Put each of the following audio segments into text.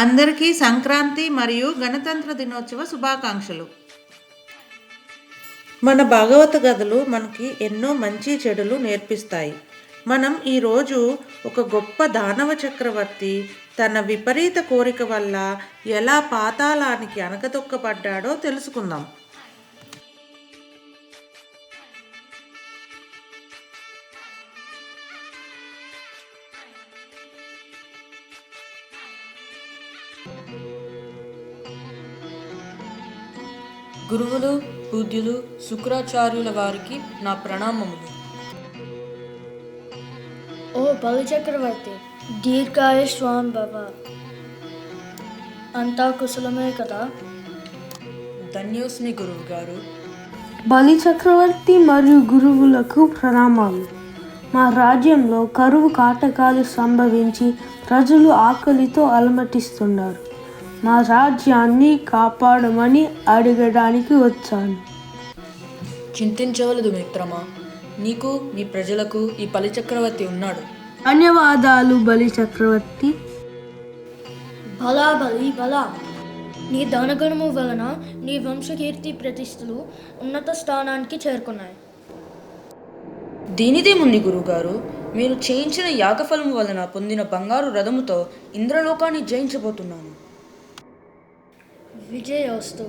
అందరికీ సంక్రాంతి మరియు గణతంత్ర దినోత్సవ శుభాకాంక్షలు. మన భాగవత కథలు మనకి ఎన్నో మంచి చెడులు నేర్పిస్తాయి. మనం ఈరోజు ఒక గొప్ప దానవ చక్రవర్తి తన విపరీత కోరిక వల్ల ఎలా పాతాళానికి అణగదొక్కబడ్డాడో తెలుసుకుందాం. గురువులు, పూజ్యులు, శుక్రాచార్యుల వారికి నా ప్రణామములు. ఓ బలిచక్రవర్తి, దీర్ఘాయుష్మాన్ భవ. అంతా కుశలమే కదా? ధన్యోస్మి గురువు గారు. బలిచక్రవర్తి మరియు గురువులకు ప్రణామాలు. మా రాజ్యంలో కరువు కాటకాలు సంభవించి ప్రజలు ఆకలితో అలమటిస్తున్నారు. మా రాజ్యాన్ని కాపాడమని అడగడానికి వచ్చాను. చింతించవలదు మిత్రమా, నీకు మీ ప్రజలకు ఈ బలిచక్రవర్తి ఉన్నాడు. ధన్యవాదాలు బలిచక్రవర్తి. బలా బలి బలా, నీ దానగుణము వలన నీ వంశకీర్తి ప్రతిష్టలు ఉన్నత స్థానానికి చేరుకున్నాయి. దీనిదేముంది గురువుగారు, మీరు చేయించిన యాగఫలము వలన పొందిన బంగారు రథముతో ఇంద్రలోకాన్ని జయించబోతున్నాను. విజయోస్తు.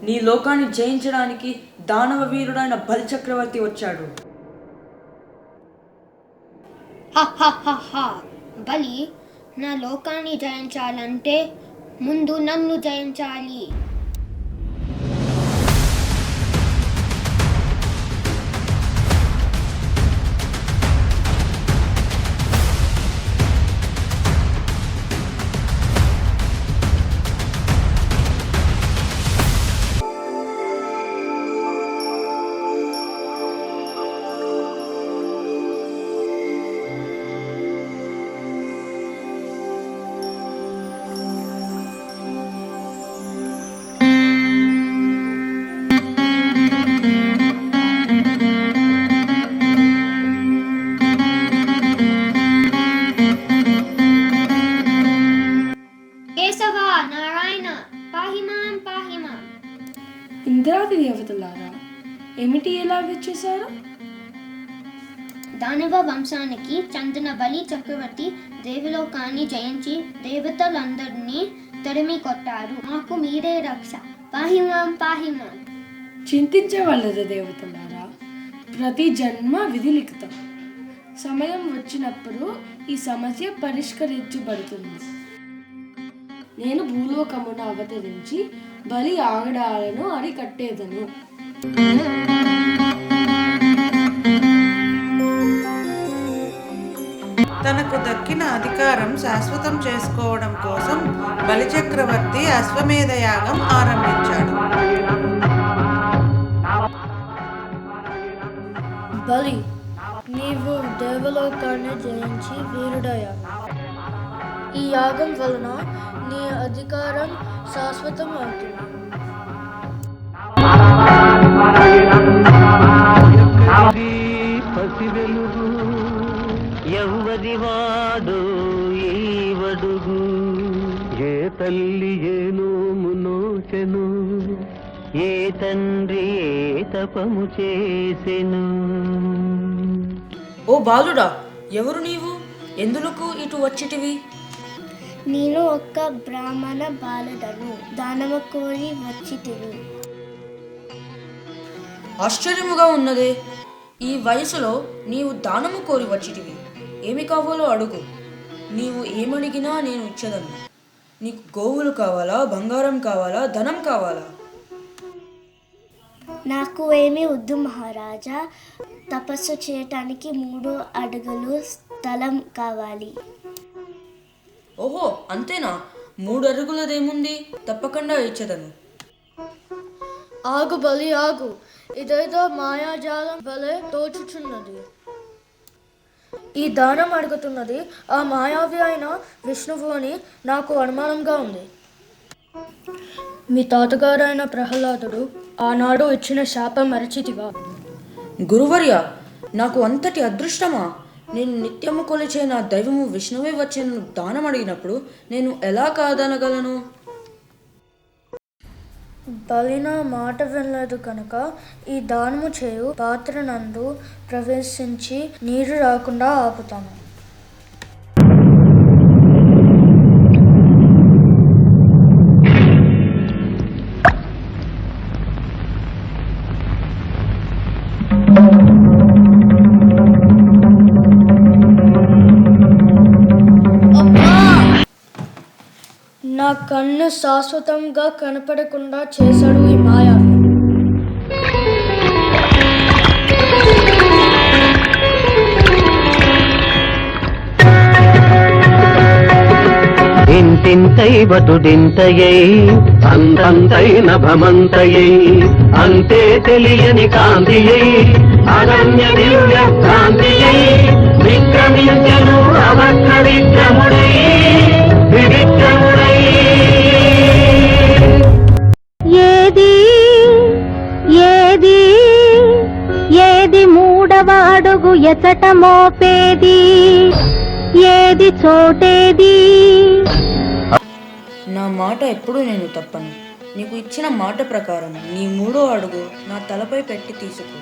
నీ లోకాన్ని జయించడానికి దానవ వీరుడైన బలిచక్రవర్తి వచ్చాడు. బలి, నా లోకాన్ని జయించాలంటే ముందు నన్ను జయించాలి. ఇంద్రాది దేవతలారా, ఏమిటి ఎలా వచ్చేసారు? దానవ వంశానికి చెందిన బలి చక్రవర్తి దేవలోకాన్ని జయించి దేవతలందరినీ తరిమి కొట్టారు. మాకు మీరే రక్ష. పాహిమాం పాహిమాం. చింతించవలదు దేవతలారా, ప్రతి జన్మ విధి లిఖితం. సమయం వచ్చినప్పుడు ఈ సమస్య పరిష్కరించబడుతుంది. నేను భూలోకమును అవతరించి బలి ఆగడాలను అరికట్టేదను. తనకు దక్కిన అధికారం శాశ్వతం చేసుకోవడం కోసం బలిచక్రవర్తి అశ్వమేధ యాగం ఆరంభించాడు. బలి, నీవు దేవలోకాన్ని జయించి వీరుడయ్యావు. ఈ యాగం వలన నీ అధికారం శాశ్వతం అవుతుంది. పసి వెలుగు ఎవరివాడు ఈవడుగు ఏ తల్లి ఏ నోము నోచెను ఏ తండ్రి ఏ తపము చేసెను. ఓ బాలుడా, ఎవరు నీవు? ఎందులకు ఇటు వచ్చిటివి? నేను ఒక బ్రాహ్మణ బాలుడను, దానము కోరి వచ్చితిని. ఆశ్చర్యముగా ఉన్నదే, ఈ వయసులో నీవు దానము కోరి వచ్చిటివి. ఏమి కావాలో అడుగు, నీవు ఏమడిగినా నేను ఇచ్చేదను. నీకు గోవులు కావాలా, బంగారం కావాలా, ధనం కావాలా? నాకు ఏమీ వద్దు మహారాజా, తపస్సు చేయటానికి 3 అడుగులు స్థలం కావాలి. ఓహో, అంతేనా? 3 అడుగులదేముంది, తప్పకుండా ఇచ్చేదను. ఆగు బలి ఆగు, ఇదేదో మాయాజాలం వలె తోచుచున్నది. ఈ దానం అడుగుతున్నది ఆ మాయావి అయిన విష్ణువు అని నాకు అనుమానంగా ఉంది. మీ తాతగారైన ప్రహ్లాదుడు ఆనాడు ఇచ్చిన శాపం మరచితివా? గురువర్య, నాకు అంతటి అదృష్టమా? నేను నిత్యము కొలిచే నా దైవము విష్ణువే వచ్చి నన్ను దానం అడిగినప్పుడు నేను ఎలా కాదనగలను? బలిన మాట వినలేదు కనుక ఈ దానము చేయు పాత్ర నందు ప్రవేశించి నీరు రాకుండా ఆపుతాను. నా కన్ను శాశ్వతంగా కనపడకుండా చేశాడు ఈ మాయావి. ఇంతింతై బతుడింతయై అంతంతై నభమంతయై అంతే తెలియని కాంతియై అనన్య దివ్య కాంతియై విక్రమించను అవక్ర విక్రముడై వివిక్రముడై. ఏది ఏది ఏది 3వ అడుగు ఎచట మోపేది, ఏది చోటేది? నా మాట ఎప్పుడూ నేను తప్పను. నీకు ఇచ్చిన మాట ప్రకారం నీ 3వ అడుగు నా తలపై పెట్టి తీసుకో.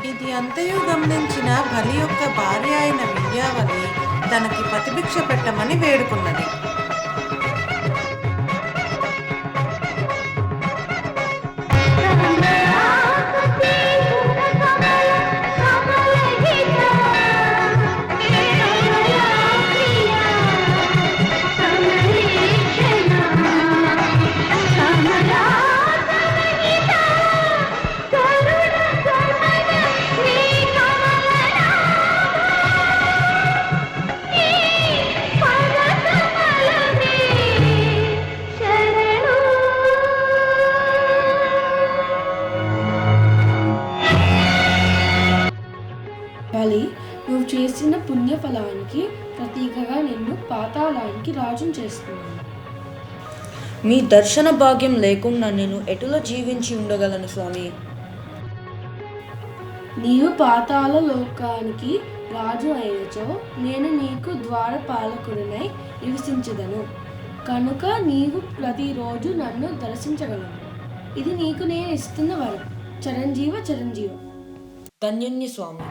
ఇది అంతయు గమనించిన బలి యొక్క భార్య అయిన వింధ్యావళి తనకి ప్రతిభిక్ష పెట్టమని వేడుకున్నది. బలి, నువ్వు చేసిన పుణ్యఫలానికి ప్రతీకగా నిన్ను పాతాళానికి రాజును చేస్తున్నాను. మీ దర్శన భాగ్యం లేకుండా నేను ఎటులా జీవించి ఉండగలను స్వామి? నీవు పాతాళ లోకానికి రాజు అయినచో నేను నీకు ద్వారపాలకుడినై నివసించదను కనుక నీవు ప్రతిరోజు నన్ను దర్శించగలను. ఇది నీకు నేను ఇస్తున్న వరం. చిరంజీవ చిరంజీవ. ధన్యుణ్ణి స్వామి.